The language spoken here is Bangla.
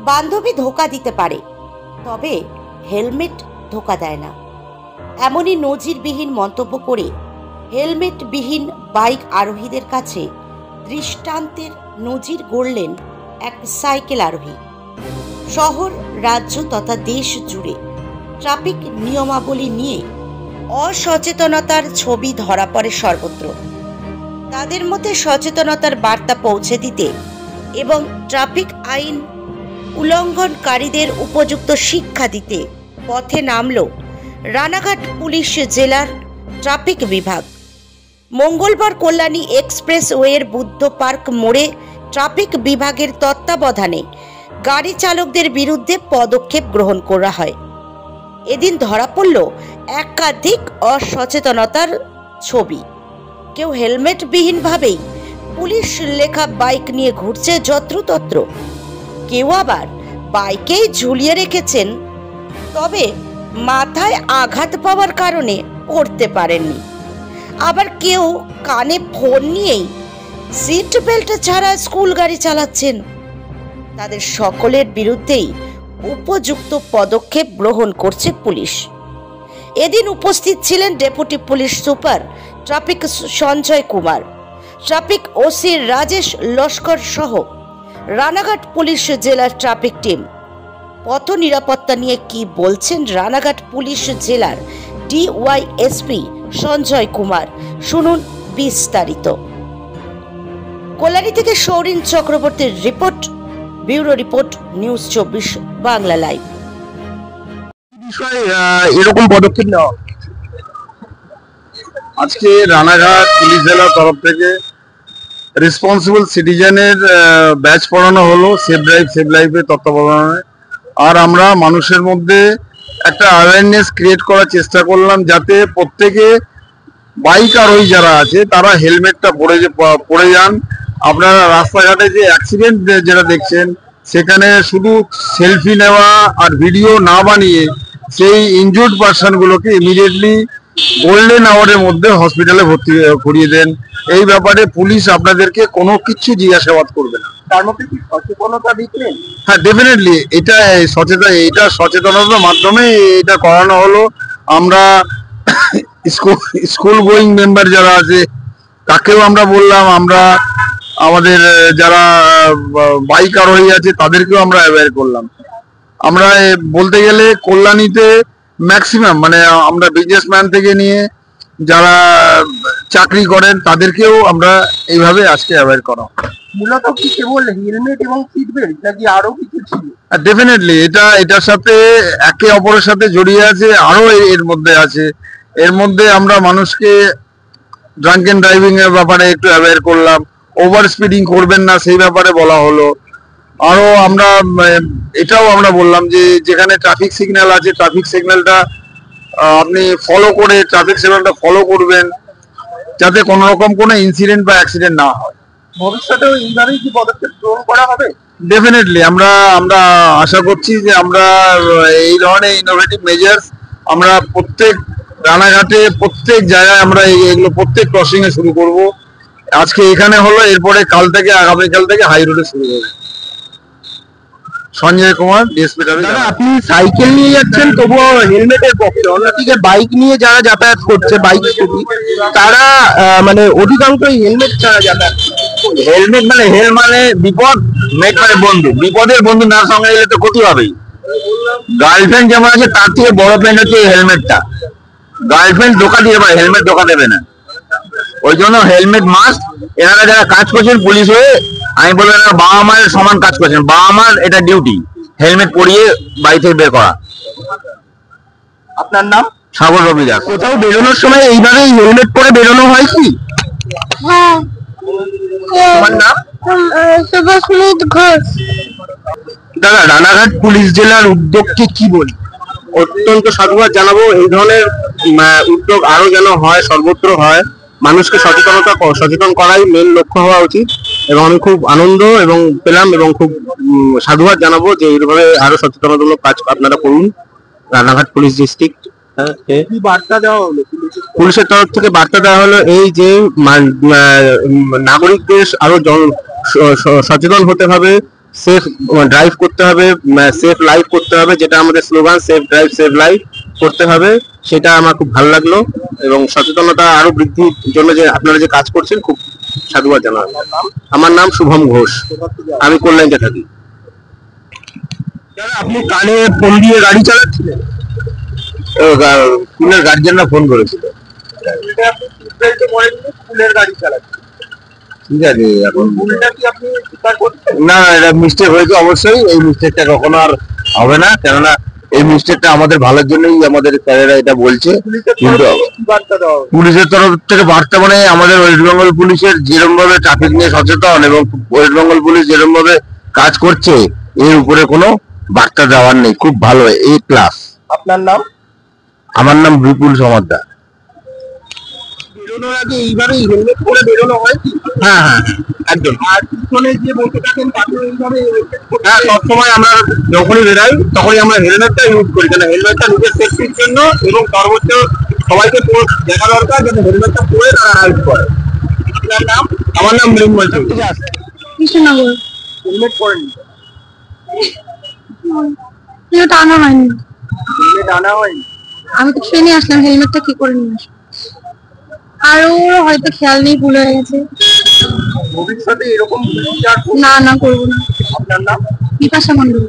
বান্ধবী ধোকা দিতে পারে, তবে হেলমেট ধোকা দেয় না, এমনই নজিরবিহীন মন্তব্য করে হেলমেটবিহীন বাইক আরোহীদের কাছে দৃষ্টান্তের নজির গড়লেন এক সাইকেল আরোহী। শহর, রাজ্য তথা দেশ জুড়ে ট্রাফিক নিয়মাবলী নিয়ে অসচেতনতার ছবি ধরা পড়ে সর্বত্র। তাদের মধ্যে সচেতনতার বার্তা পৌঁছে দিতে এবং ট্রাফিক আইন উল্লঙ্ঘনকারীদের উপযুক্ত শিক্ষা দিতে পথে নামল রানাঘাট পুলিশ জেলার ট্রাফিক বিভাগ। মঙ্গলবার কল্যাণী এক্সপ্রেসওয়ের বুদ্ধ পার্ক মোড়ে ট্রাফিক বিভাগের তত্ত্বাবধানে গাড়ি চালকদের বিরুদ্ধে পদক্ষেপ গ্রহণ করা হয়। এদিন ধরা পড়ল একাধিক অসচেতনতার ছবি। কেউ হেলমেটবিহীনভাবেই পুলিশ লেখা বাইক নিয়ে ঘুরছে যত্রতত্র, কেউ আবার বাইকেই ঝুলিয়ে রেখেছেন, তবে মাথায় আঘাত পাওয়ার কারণে পড়তে পারেননি। আবার কেউ কানে ফোন নিয়েই সিট বেল্ট ছাড়া স্কুল গাড়ি চালাচ্ছেন। তাদের সকলের বিরুদ্ধেই উপযুক্ত পদক্ষেপ গ্রহণ করছে পুলিশ। এদিন উপস্থিত ছিলেন deputy police super traffic Sanjay Kumar, traffic OC Rajesh Laskar সহ রানাঘাট পুলিশ জেলার ট্রাফিক টিম। পথ নিরাপত্তা নিয়ে কি বলছেন রানাঘাট পুলিশ জেলার ডিওয়াইএসপি সঞ্জয় কুমার, শুনুন বিস্তারিত। কল্যাণী থেকে সৌরিন চক্রবর্তীর report, bureau report, news 24 Bangla live. এরকম পদক্ষেপ নেওয়া আজকে রানাঘাট পুলিশ জেলার তরফ থেকে রেসপন্সিবল সিটিজেনের ব্যাচ পড়ানো হলো সেভ লাইফের তত্ত্বাবধানে। আর আমরা মানুষের মধ্যে একটা অ্যাওয়ারনেস ক্রিয়েট করার চেষ্টা করলাম, যাতে প্রত্যেকে বাইক আরোহী যারা আছে তারা হেলমেটটা পরে যান। আপনারা রাস্তাঘাটে যে অ্যাক্সিডেন্ট যেটা দেখছেন, সেখানে শুধু সেলফি নেওয়া আর ভিডিও না বানিয়ে সেই ইনজুর্ড পার্সনগুলোকে ইমিডিয়েটলি গোল্ডেন আওয়ারের মধ্যে হসপিটালে ভর্তি করিয়ে দেন। এই ব্যাপারে পুলিশ আপনাদেরকে কোনো কিছু জিজ্ঞাসাবাদ করবে না। তার মধ্যে কি সচেতনতা দিচ্ছেন? হ্যাঁ, ডেফিনেটলি এটা সচেতনতার মাধ্যমে এটা করানো হলো। আমরা স্কুল গোয়িং মেম্বার যারা আছে তাকেও আমরা বললাম, আমরা আমাদের যারা বাইক আরোহী আছে তাদেরকেও আমরা অ্যাওয়্যার করলাম। আমরা বলতে গেলে কল্যাণীতে ম্যাক্সিমাম মানে আমরা বিজনেসম্যান থেকে নিয়ে যারা চাকরি করেন তাদেরকেও আমরা এইভাবে আজকে অ্যাওয়্যার করা। মূলত কি কেবল হেলমেট এবং সিট বেল্ট নাকি আরো কিছু ছিল? ডেফিনেটলি এটার সাথে একে অপরের সাথে জড়িয়ে আছে, আরো এর মধ্যে আছে। এর মধ্যে আমরা মানুষকে ড্রাঙ্কেন ড্রাইভিং এর ব্যাপারে একটু অ্যাওয়্যার করলাম, ওভার স্পিডিং করবেন না সেই ব্যাপারে বলা হলো। আরো আমরা এটাও আমরা বললাম যে যেখানে ট্রাফিক সিগন্যাল আছে ট্রাফিক সিগন্যালটা আপনি ফলো করে ট্রাফিক সিগন্যালটা ফলো করবেন, যাতে কোনো রকম কোনো ইনসিডেন্ট বা অ্যাক্সিডেন্ট না হয়। ভবিষ্যতেও এইভাবেই কি পদক্ষেপ গ্রহণ করা হবে? ডেফিনেটলি আমরা আশা করছি যে আমরা এই ধরনের ইনোভেটিভ মেজার্স আমরা প্রত্যেক রানাঘাটে প্রত্যেক জায়গায় আমরা এগুলো প্রত্যেক ক্রসিং এ শুরু করব। আজকে এখানে হলো, এরপরে কাল থেকে আগামীকাল থেকে হাই রোডে শুরু হবে। সঞ্জয় কুমার, ডিএসপি। আপনি সাইকেল নিয়ে যাচ্ছেন তবুও হেলমেটের পক্ষে, অন্যদিকে বাইক নিয়ে যারা যাতায়াত করছে বাইক স্কুটি তারা মানে অধিকাংশই হেলমেট ছাড়া যাতায়াত। হেলমেট মানে বিপদ, মেট মানে বন্ধু। বিপদের বন্ধু না সঙ্গে গেলে তো ক্ষতি হবেই। গার্লফ্রেন্ড যেমন আছে তার থেকে বড় ফ্রেন্ড হচ্ছে হেলমেটটা। গার্লফ্রেন্ড ধোকা দিয়ে পারে, হেলমেট ধোকা দেবে না। ওই জন্য হেলমেট মাস্ট। এনারা যারা কাজ করছেন পুলিশ হয়ে, আমি বলবো এনারা বাবা মায়ের সমান কাজ করছেন। বাবা মার এটা ডিউটি, হেলমেট পরিয়ে বাড়ি থেকে বের করা। আপনার নাম? সাগর রবি দাস। কোথাও বেরোনোর সময় এইভাবে হেলমেট পরে বেরোনো হয় কি? হ্যাঁ। তোমার নাম? সুভাষমিত ঘোষ। দাদা, রানাঘাট পুলিশ জেলার উদ্যোগকে কি বলি? অত্যন্ত সাধুবাদ জানাবো। এই ধরনের উদ্যোগ আরো যেন হয়, সর্বত্র হয়। মানুষকে সচেতন করাই মেন লক্ষ্য হওয়া উচিত। এবং আমি খুব আনন্দ এবং পেলাম এবং খুব সাধুবাদ জানাবো যে এইভাবে আরো সচেতনতামূলক কাজ আপনারা করুন। রানাঘাট পুলিশ ডিস্ট্রিক্ট কি বার্তা দেওয়া হলো পুলিশের তরফ থেকে? বার্তা দেওয়া হলো এই যে নাগরিকদের আরো সচেতন হতে হবে, সেফ ড্রাইভ করতে হবে, সেফ লাইফ করতে হবে, যেটা আমাদের slogan safe drive save life করতে হবে, সেটা আমার খুব ভালো লাগলো। এবং সচেতনতা আরো বৃদ্ধির জন্য যে আপনারা যে কাজ করছেন খুব সাধুবাদ জানাই। আমার নাম শুভম ঘোষ, আমি কল্যাণীতে থাকি। আপনি কানে ফোন দিয়ে গাড়ি চালাচ্ছিলেন? স্কুলের গার্জেনরা ফোন করেছিল। স্কুলের গাড়ি চালাচ্ছেন, ঠিক আছে, এখন ভুলটা কি আপনি স্বীকার করছেন? না এটা মিস্টেক হয়েছে, অবশ্যই এই মিস্টেকটা কখনো আর হবে না, কেননা এই মিস্টেকটা আমাদের ভালোর জন্যই আমাদের স্যারেরা এটা বলছে। কিন্তু পুলিশের তরফ থেকে বার্তা মানে আমাদের ওয়েস্ট বেঙ্গল পুলিশের যেরকম ভাবে ট্রাফিক নিয়ে সচেতন এবং ওয়েস্ট বেঙ্গল পুলিশ যেরকম ভাবে কাজ করছে, এর উপরে কোনো বার্তা দেওয়ার নেই। খুব ভালো, এই ক্লাস। আপনার নাম? আমার নাম বিপুল সমাদ্দার। বেরোনোর আগে এইভাবে হেলমেট পরে বেরোনো হয় কি? হ্যাঁ হ্যাঁ একদম। আর পিছনে যে বসে থাকেন তাকে এইভাবে হ্যাঁ, সবসময় আমরা যখনই বেরাই তখনই আমরা হেলমেটটা ইউজ করি, কারণ হেলমেটটা নিজের সেফটির জন্য এবং সর্বোচ্চ সবাইকে দেখা দরকার যেন হেলমেটটা পরে তারা রাইড করে। আপনার নাম? আমার নাম মৃন্ময় চৌধুরী। কৃষ্ণনগর। হেলমেট পরেন? এটা আনা হয়নি, হেলমেট আনা হয়নি? আমি তো ট্রেনে আসলাম, হেলমেটটা কি করে নিয়ে আসবো? আর ওর হয়তো খেয়াল নেই, ভুল হয়ে গেছে। ভবিষ্যতে এরকম না না, করবো না। আপনার নাম? বিপাশা মন্ডল।